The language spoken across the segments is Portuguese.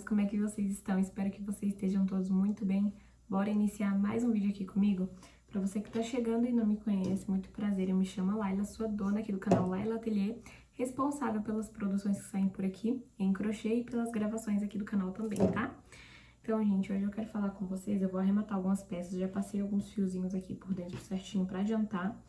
amores, como é que vocês estão? Espero que vocês estejam todos muito bem. Bora iniciar mais um vídeo aqui comigo? Pra você que tá chegando e não me conhece, muito prazer, eu me chamo Laila, sou a dona aqui do canal Laila Atelier, responsável pelas produções que saem por aqui em crochê e pelas gravações aqui do canal também, tá? Então, gente, hoje eu quero falar com vocês, eu vou arrematar algumas peças, já passei alguns fiozinhos aqui por dentro certinho pra adiantar.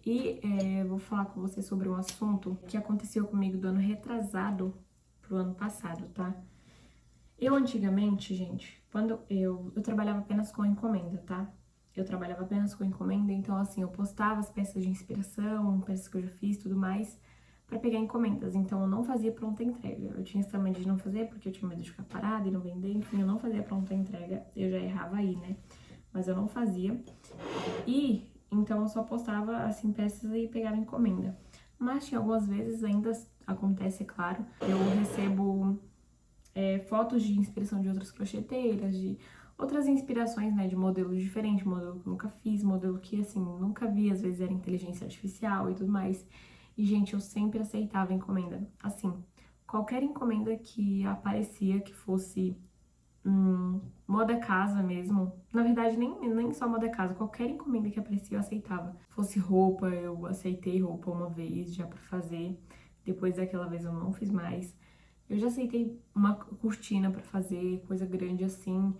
E vou falar com vocês sobre um assunto que aconteceu comigo do ano retrasado pro ano passado, tá? Eu antigamente, gente, quando eu trabalhava apenas com encomenda, tá? Eu trabalhava apenas com encomenda, então assim, eu postava as peças de inspiração, peças que eu já fiz, tudo mais, pra pegar encomendas. Então eu não fazia pronta entrega. Eu tinha essa mania de não fazer porque eu tinha medo de ficar parada e não vender, enfim, eu não fazia pronta entrega. Eu já errava aí, né? Mas eu não fazia. E então eu só postava assim peças e pegava encomenda. Mas tinha algumas vezes, ainda acontece, é claro, eu recebo fotos de inspiração de outras crocheteiras, de outras inspirações, né, de modelos diferentes, modelo que eu nunca fiz, modelo que, assim, nunca vi, às vezes era inteligência artificial e tudo mais. E, gente, eu sempre aceitava encomenda. Assim, qualquer encomenda que aparecia que fosse moda casa mesmo, na verdade, nem só moda casa, qualquer encomenda que aparecia eu aceitava. Fosse roupa, eu aceitei roupa uma vez já pra fazer, depois daquela vez eu não fiz mais. Eu já aceitei uma cortina pra fazer, coisa grande assim,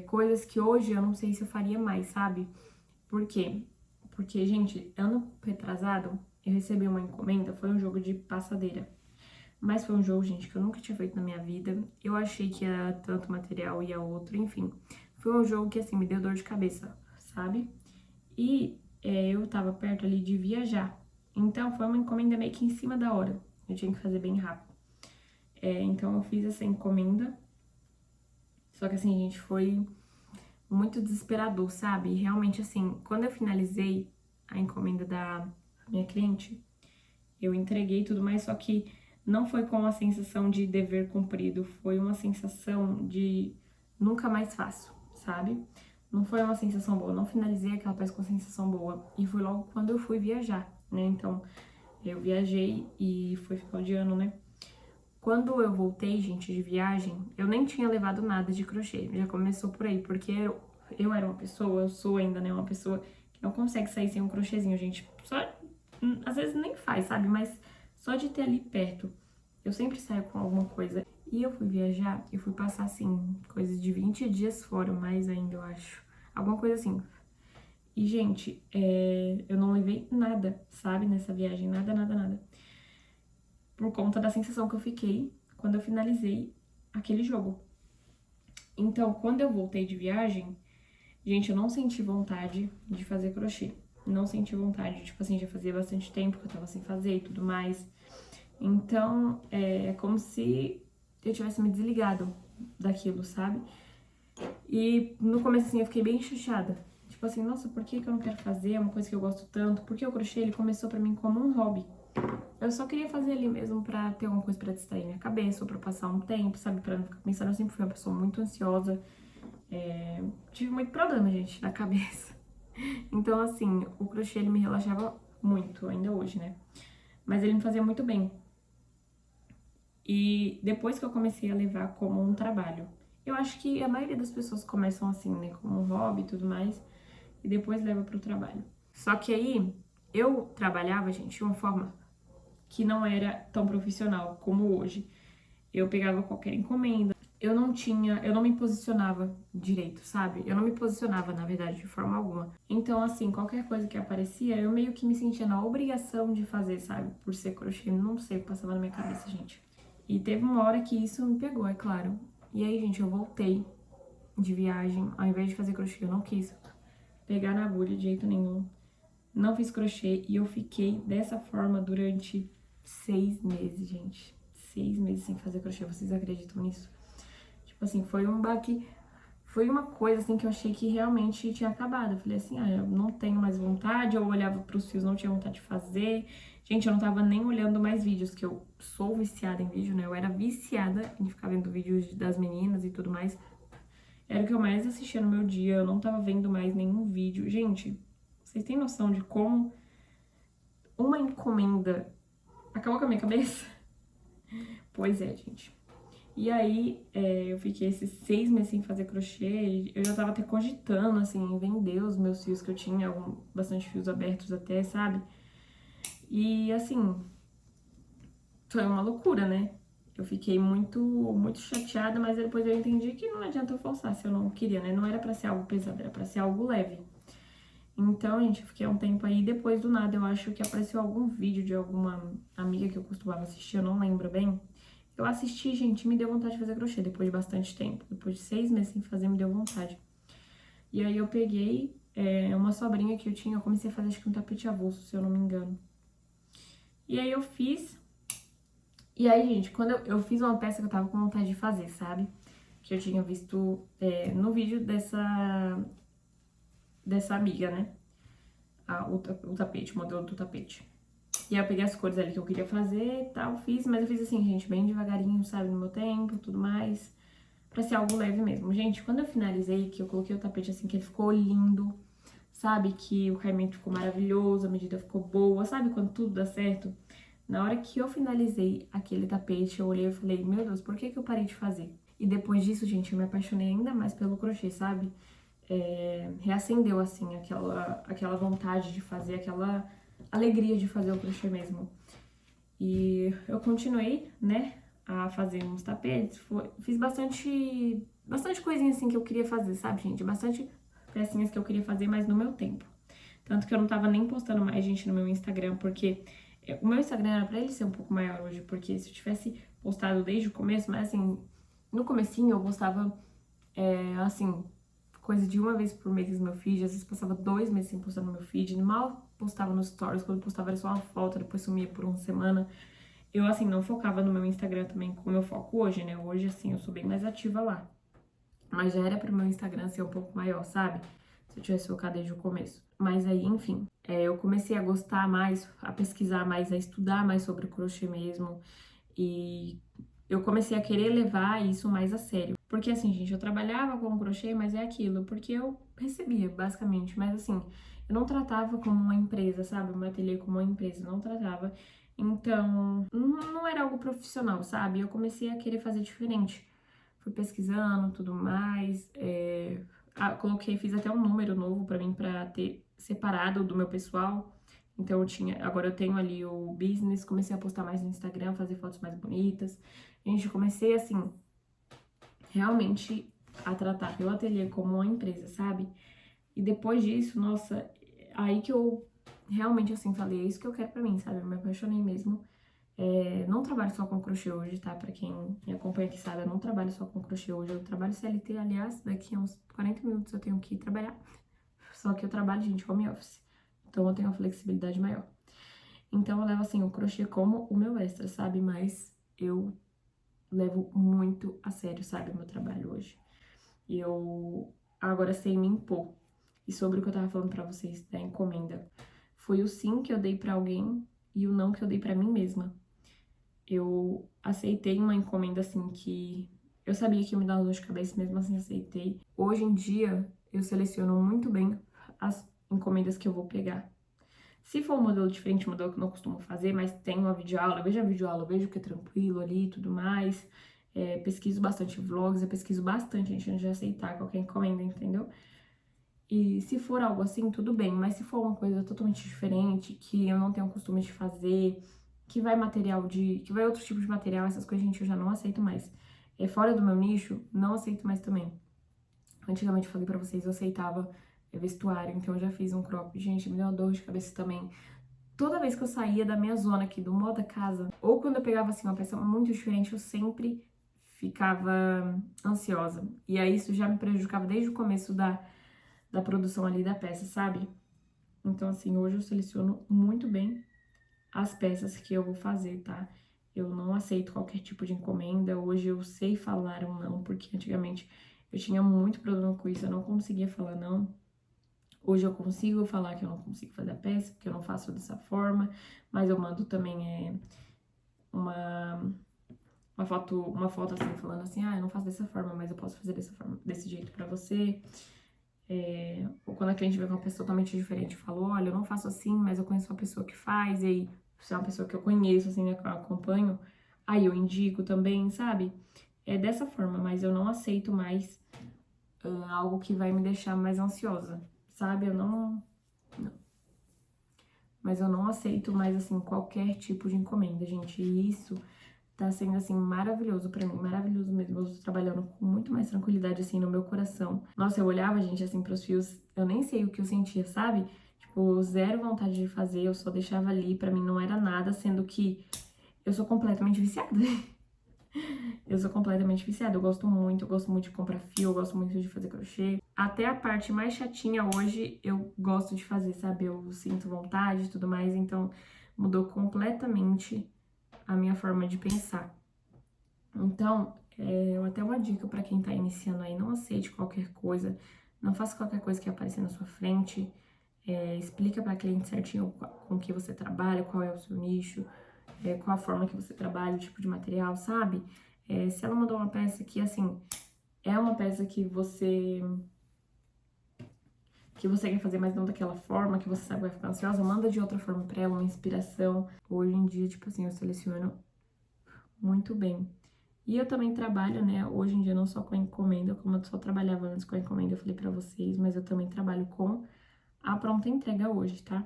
coisas que hoje eu não sei se eu faria mais, sabe? Por quê? Porque, gente, ano retrasado, eu recebi uma encomenda, foi um jogo de passadeira. Mas foi um jogo, gente, que eu nunca tinha feito na minha vida. Eu achei que ia tanto material e a outro, enfim. Foi um jogo que, assim, me deu dor de cabeça, sabe? E eu tava perto ali de viajar. Então, foi uma encomenda meio que em cima da hora. Eu tinha que fazer bem rápido. Então, eu fiz essa encomenda. Só que, assim, gente, foi muito desesperador, sabe? E realmente, assim, quando eu finalizei a encomenda da minha cliente, eu entreguei tudo mais, só que não foi com a sensação de dever cumprido, foi uma sensação de nunca mais faço, sabe? Não foi uma sensação boa, não finalizei aquela peça com sensação boa. E foi logo quando eu fui viajar, né? Então, eu viajei e foi final de ano, né? Quando eu voltei, gente, de viagem, eu nem tinha levado nada de crochê. Já começou por aí, porque eu era uma pessoa, eu sou ainda, né, uma pessoa que não consegue sair sem um crochêzinho, gente. Só, às vezes nem faz, sabe? Mas só de ter ali perto, eu sempre saio com alguma coisa. E eu fui viajar, eu fui passar, assim, coisa de 20 dias fora, mais ainda, eu acho. Alguma coisa assim. E, gente, eu não levei nada, sabe, nessa viagem, nada, nada, nada. Por conta da sensação que eu fiquei quando eu finalizei aquele jogo. Então, quando eu voltei de viagem, gente, eu não senti vontade de fazer crochê. Não senti vontade, tipo assim, já fazia bastante tempo que eu tava sem fazer e tudo mais. Então, é como se eu tivesse me desligado daquilo, sabe? E no começo, assim, eu fiquei bem chateada. Tipo assim, nossa, por que eu não quero fazer? É uma coisa que eu gosto tanto. Porque o crochê, ele começou pra mim como um hobby. Eu só queria fazer ali mesmo pra ter alguma coisa pra distrair minha cabeça, ou pra passar um tempo, sabe? Pra não ficar pensando. Eu sempre fui uma pessoa muito ansiosa. Tive muito problema, gente, na cabeça. Então, assim, o crochê, ele me relaxava muito, ainda hoje, né? Mas ele me fazia muito bem. E depois que eu comecei a levar como um trabalho. Eu acho que a maioria das pessoas começam assim, né? Como um hobby e tudo mais. E depois leva pro trabalho. Só que aí, eu trabalhava, gente, de uma forma que não era tão profissional como hoje. Eu pegava qualquer encomenda, eu não me posicionava direito, sabe? Eu não me posicionava, na verdade, de forma alguma. Então, assim, qualquer coisa que aparecia, eu meio que me sentia na obrigação de fazer, sabe? Por ser crochê, não sei o que passava na minha cabeça, gente. E teve uma hora que isso me pegou, é claro. E aí, gente, eu voltei de viagem, ao invés de fazer crochê, eu não quis pegar na agulha de jeito nenhum. Não fiz crochê e eu fiquei dessa forma durante 6 meses, gente. 6 meses sem fazer crochê, vocês acreditam nisso? Tipo assim, foi um baque, foi uma coisa assim que eu achei que realmente tinha acabado. Eu falei assim, eu não tenho mais vontade, eu olhava pros fios, não tinha vontade de fazer. Gente, eu não tava nem olhando mais vídeos, que eu sou viciada em vídeo, né? Eu era viciada em ficar vendo vídeos das meninas e tudo mais. Era o que eu mais assistia no meu dia, eu não tava vendo mais nenhum vídeo. Gente, vocês têm noção de como uma encomenda acabou com a minha cabeça? Pois é, gente. E aí, eu fiquei esses 6 meses sem fazer crochê, e eu já tava até cogitando, assim, em vender os meus fios que eu tinha, bastante fios abertos até, sabe? E, assim, foi uma loucura, né? Eu fiquei muito chateada, mas depois eu entendi que não adianta eu forçar se eu não queria, né? Não era pra ser algo pesado, era pra ser algo leve. Então, gente, eu fiquei um tempo aí, depois do nada, eu acho que apareceu algum vídeo de alguma amiga que eu costumava assistir, eu não lembro bem. Eu assisti, gente, me deu vontade de fazer crochê depois de bastante tempo. Depois de 6 meses sem fazer, me deu vontade. E aí eu peguei uma sobrinha que eu tinha, eu comecei a fazer acho que um tapete avulso, se eu não me engano. E aí eu fiz. E aí, gente, quando eu fiz uma peça que eu tava com vontade de fazer, sabe? Que eu tinha visto no vídeo dessa amiga, né? O tapete, o modelo do tapete. E aí eu peguei as cores ali que eu queria fazer e tal, fiz, mas eu fiz assim, gente, bem devagarinho, sabe, no meu tempo, tudo mais, pra ser algo leve mesmo. Gente, quando eu finalizei, que eu coloquei o tapete assim, que ele ficou lindo, sabe, que o caimento ficou maravilhoso, a medida ficou boa, sabe, quando tudo dá certo? Na hora que eu finalizei aquele tapete, eu olhei e falei, meu Deus, por que que eu parei de fazer? E depois disso, gente, eu me apaixonei ainda mais pelo crochê, sabe? Reacendeu, assim, aquela vontade de fazer, aquela alegria de fazer o crochê mesmo. E eu continuei, né, a fazer uns tapetes, fiz bastante coisinha assim que eu queria fazer, sabe, gente? Bastante pecinhas que eu queria fazer, mas no meu tempo. Tanto que eu não tava nem postando mais, gente, no meu Instagram, porque o meu Instagram era pra ele ser um pouco maior hoje, porque se eu tivesse postado desde o começo, mas assim, no comecinho eu postava, assim, coisa de uma vez por mês no meu feed, às vezes passava 2 meses sem postar no meu feed, mal postava nos stories, quando postava era só uma foto, depois sumia por uma semana. Eu, assim, não focava no meu Instagram também como eu foco hoje, né? Hoje, assim, eu sou bem mais ativa lá. Mas já era pro meu Instagram ser um pouco maior, sabe? Se eu tivesse focado desde o começo. Mas aí, enfim, eu comecei a gostar mais, a pesquisar mais, a estudar mais sobre o crochê mesmo. E eu comecei a querer levar isso mais a sério. Porque assim, gente, eu trabalhava com crochê, mas é aquilo, porque eu recebia, basicamente. Mas assim, eu não tratava como uma empresa, sabe? O meu ateliê como uma empresa, não tratava. Então, não era algo profissional, sabe? Eu comecei a querer fazer diferente. Fui pesquisando, tudo mais. Fiz até um número novo pra mim, pra ter separado do meu pessoal. Então agora eu tenho ali o business, comecei a postar mais no Instagram, fazer fotos mais bonitas. Gente, eu comecei assim, realmente a tratar meu ateliê como uma empresa, sabe? E depois disso, nossa, aí que eu realmente assim falei, é isso que eu quero pra mim, sabe? Eu me apaixonei mesmo. Não trabalho só com crochê hoje, tá? Pra quem me acompanha aqui sabe, eu não trabalho só com crochê hoje. Eu trabalho CLT, aliás, daqui a uns 40 minutos eu tenho que ir trabalhar. Só que eu trabalho, gente, home office. Então eu tenho uma flexibilidade maior. Então eu levo assim o crochê como o meu extra, sabe? Mas eu levo muito a sério, sabe, o meu trabalho hoje. E eu agora sei me impor. E sobre o que eu tava falando pra vocês da encomenda, foi o sim que eu dei pra alguém e o não que eu dei pra mim mesma. Eu aceitei uma encomenda assim que eu sabia que ia me dar dor de cabeça, mesmo assim aceitei. Hoje em dia eu seleciono muito bem as encomendas que eu vou pegar. Se for um modelo diferente, um modelo que eu não costumo fazer, mas tem uma videoaula, eu vejo a videoaula, eu vejo que é tranquilo ali e tudo mais. Pesquiso bastante vlogs, eu pesquiso bastante antes de aceitar qualquer encomenda, entendeu? E se for algo assim, tudo bem, mas se for uma coisa totalmente diferente, que eu não tenho o costume de fazer, que vai outro tipo de material, essas coisas, gente, eu já não aceito mais. Fora do meu nicho, não aceito mais também. Antigamente, eu falei pra vocês, eu aceitava vestuário, então eu já fiz um crop. Gente, me deu uma dor de cabeça também. Toda vez que eu saía da minha zona aqui, do moda casa, ou quando eu pegava, assim, uma peça muito diferente, eu sempre ficava ansiosa. E aí, isso já me prejudicava desde o começo da produção ali da peça, sabe? Então, assim, hoje eu seleciono muito bem as peças que eu vou fazer, tá? Eu não aceito qualquer tipo de encomenda. Hoje eu sei falar um não, porque antigamente eu tinha muito problema com isso, eu não conseguia falar não. Hoje eu consigo falar que eu não consigo fazer a peça, porque eu não faço dessa forma, mas eu mando também uma, uma foto assim, falando assim, eu não faço dessa forma, mas eu posso fazer dessa forma, desse jeito pra você. Ou quando a cliente vê uma pessoa totalmente diferente, eu falo, olha, eu não faço assim, mas eu conheço uma pessoa que faz, e aí, se é uma pessoa que eu conheço, assim, né, que eu acompanho, aí eu indico também, sabe? é dessa forma, mas eu não aceito mais algo que vai me deixar mais ansiosa, sabe? Não. Mas eu não aceito mais, assim, qualquer tipo de encomenda, gente. E isso tá sendo, assim, maravilhoso pra mim, maravilhoso mesmo. Eu tô trabalhando com muito mais tranquilidade, assim, no meu coração. Nossa, eu olhava, gente, assim, pros fios, eu nem sei o que eu sentia, sabe? Tipo, zero vontade de fazer, eu só deixava ali, pra mim não era nada, sendo que eu sou completamente viciada. Eu sou completamente viciada, eu gosto muito de comprar fio, eu gosto muito de fazer crochê. Até a parte mais chatinha hoje eu gosto de fazer, sabe? Eu sinto vontade e tudo mais, então mudou completamente a minha forma de pensar. Então, até uma dica pra quem tá iniciando aí, não aceite qualquer coisa, não faça qualquer coisa que aparecer na sua frente, explica pra cliente certinho com que você trabalha, qual é o seu nicho, qual a forma que você trabalha, o tipo de material, sabe? Se ela mandou uma peça que, assim, é uma peça que você quer fazer, mas não daquela forma, que você sabe que vai ficar ansiosa, manda de outra forma pra ela, uma inspiração. Hoje em dia, tipo assim, eu seleciono muito bem. E eu também trabalho, né, hoje em dia não só com a encomenda, como eu só trabalhava antes com a encomenda, eu falei pra vocês, mas eu também trabalho com a pronta entrega hoje, tá?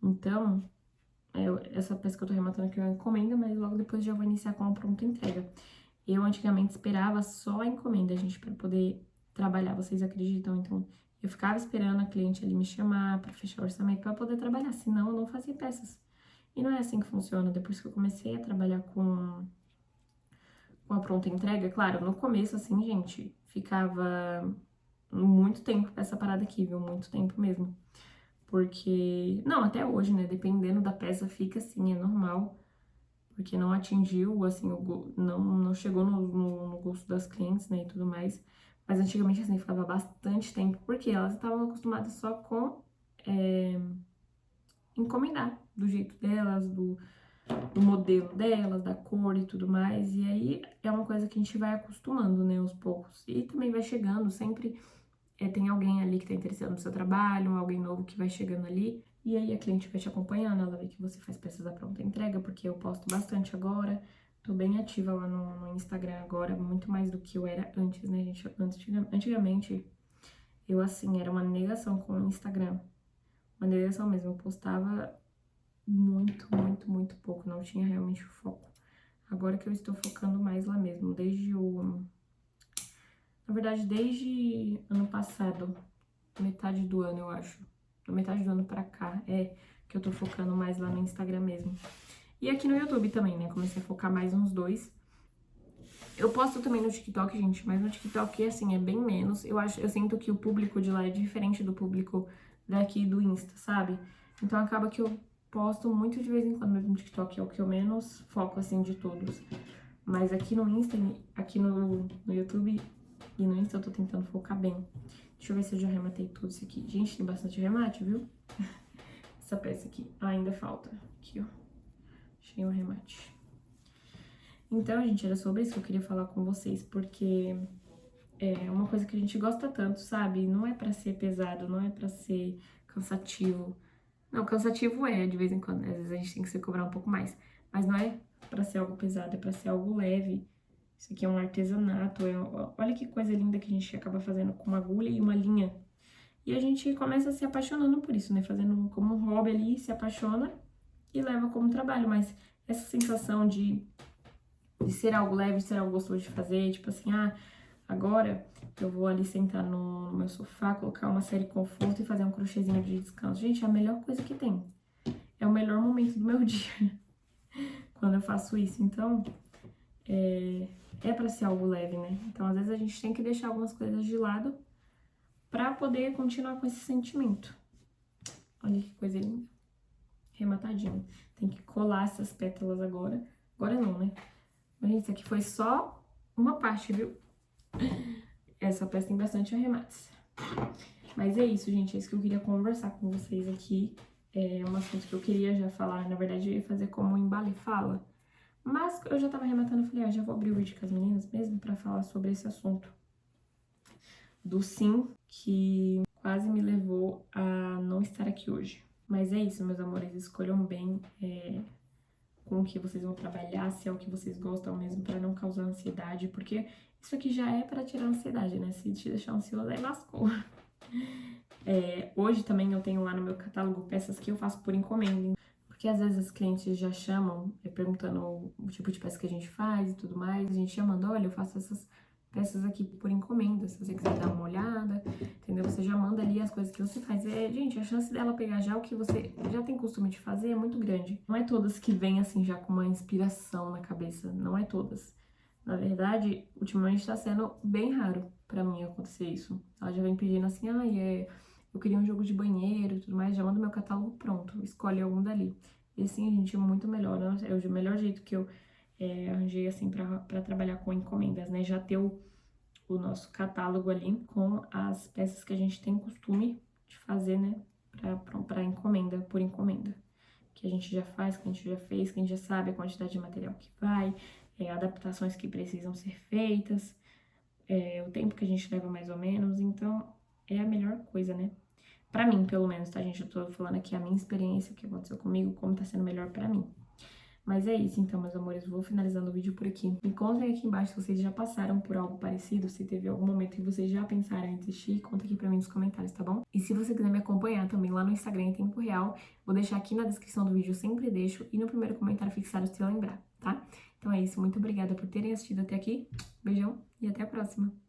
Então, essa peça que eu tô rematando aqui é uma encomenda, mas logo depois já vou iniciar com a pronta entrega. Eu antigamente esperava só a encomenda, gente, pra poder trabalhar, vocês acreditam? Então, eu ficava esperando a cliente ali me chamar pra fechar o orçamento pra poder trabalhar, senão eu não fazia peças. E não é assim que funciona. Depois que eu comecei a trabalhar com a pronta entrega, claro, no começo, assim, gente, ficava muito tempo pra essa parada aqui, viu? Muito tempo mesmo. Porque, não, até hoje, né? Dependendo da peça, fica assim, é normal. Porque não atingiu, assim, não chegou no gosto das clientes, né, e tudo mais. Mas antigamente, assim, ficava bastante tempo, porque elas estavam acostumadas só com encomendar, do jeito delas, do modelo delas, da cor e tudo mais. E aí é uma coisa que a gente vai acostumando, né, aos poucos. E também vai chegando, sempre tem alguém ali que tá interessado no seu trabalho, alguém novo que vai chegando ali. E aí a cliente vai te acompanhando, ela vê que você faz peças à pronta entrega, porque eu posto bastante agora. Tô bem ativa lá no Instagram agora, muito mais do que eu era antes, né, gente? Antigamente, eu, assim, era uma negação com o Instagram. Uma negação mesmo, eu postava muito, muito, muito pouco, não tinha realmente o foco. Agora que eu estou focando mais lá mesmo, na verdade, desde ano passado, metade do ano, eu acho. Metade do ano pra cá, que eu tô focando mais lá no Instagram mesmo. E aqui no YouTube também, né? Comecei a focar mais nos dois. Eu posto também no TikTok, gente, mas no TikTok, assim, é bem menos. Eu sinto que o público de lá é diferente do público daqui do Insta, sabe? Então acaba que eu posto muito de vez em quando mesmo no TikTok, é o que eu menos foco, assim, de todos. Mas aqui no Insta, aqui no YouTube e no Insta eu tô tentando focar bem. Deixa eu ver se eu já rematei tudo isso aqui. Gente, tem bastante remate, viu? Essa peça aqui ainda falta. Aqui, ó. Achei um remate. Então, gente, era sobre isso que eu queria falar com vocês, porque é uma coisa que a gente gosta tanto, sabe? Não é pra ser pesado, não é pra ser cansativo. Não, cansativo de vez em quando, né? Às vezes a gente tem que se cobrar um pouco mais. Mas não é pra ser algo pesado, é pra ser algo leve. Isso aqui é um artesanato, olha que coisa linda que a gente acaba fazendo com uma agulha e uma linha. E a gente começa se apaixonando por isso, né? Fazendo como um hobby ali, se apaixona e leva como trabalho. Mas essa sensação de ser algo leve, de ser algo gostoso de fazer, tipo assim, agora eu vou ali sentar no meu sofá, colocar uma série conforto e fazer um crochêzinho de descanso. Gente, é a melhor coisa que tem. É o melhor momento do meu dia quando eu faço isso. Então, pra ser algo leve, né? Então, às vezes a gente tem que deixar algumas coisas de lado pra poder continuar com esse sentimento. Olha que coisa linda. Rematadinho. Tem que colar essas pétalas agora. Agora não, né? Mas, gente, isso aqui foi só uma parte, viu? Essa peça tem bastante arremates. Mas é isso, gente. É isso que eu queria conversar com vocês aqui. É um assunto que eu queria já falar. Na verdade, eu ia fazer como o Embale fala. Mas eu já tava arrematando, eu falei, já vou abrir o vídeo com as meninas mesmo pra falar sobre esse assunto. Do sim, que quase me levou a não estar aqui hoje. Mas é isso, meus amores. Escolham bem com o que vocês vão trabalhar, se é o que vocês gostam mesmo, para não causar ansiedade, porque isso aqui já é para tirar a ansiedade, né? Se te deixar ansioso, aí lascou. Hoje também eu tenho lá no meu catálogo peças que eu faço por encomenda, porque às vezes os clientes já chamam, perguntando o tipo de peça que a gente faz e tudo mais, a gente já manda, olha, eu faço essas peças aqui por encomenda, se você quiser dar uma olhada, entendeu? Você já manda ali as coisas que você faz. Gente, a chance dela pegar já o que você já tem costume de fazer é muito grande. Não é todas que vêm assim já com uma inspiração na cabeça, não é todas. Na verdade, ultimamente tá sendo bem raro pra mim acontecer isso. Ela já vem pedindo assim, eu queria um jogo de banheiro e tudo mais, já manda meu catálogo pronto, escolhe algum dali. E assim, gente, é muito melhor, né? É o melhor jeito que eu arranjei, assim, pra trabalhar com encomendas, né? Já ter o nosso catálogo ali com as peças que a gente tem costume de fazer, né? Pra encomenda, por encomenda. Que a gente já faz, que a gente já fez, que a gente já sabe a quantidade de material que vai, adaptações que precisam ser feitas, o tempo que a gente leva mais ou menos. Então, é a melhor coisa, né? Pra mim, pelo menos, tá, gente? Eu tô falando aqui a minha experiência, o que aconteceu comigo, como tá sendo melhor pra mim. Mas é isso, então, meus amores, vou finalizando o vídeo por aqui. Me contem aqui embaixo se vocês já passaram por algo parecido, se teve algum momento que vocês já pensaram em desistir, conta aqui pra mim nos comentários, tá bom? E se você quiser me acompanhar também lá no Instagram em tempo real, vou deixar aqui na descrição do vídeo, eu sempre deixo, e no primeiro comentário fixado se eu lembrar, tá? Então é isso, muito obrigada por terem assistido até aqui, beijão e até a próxima!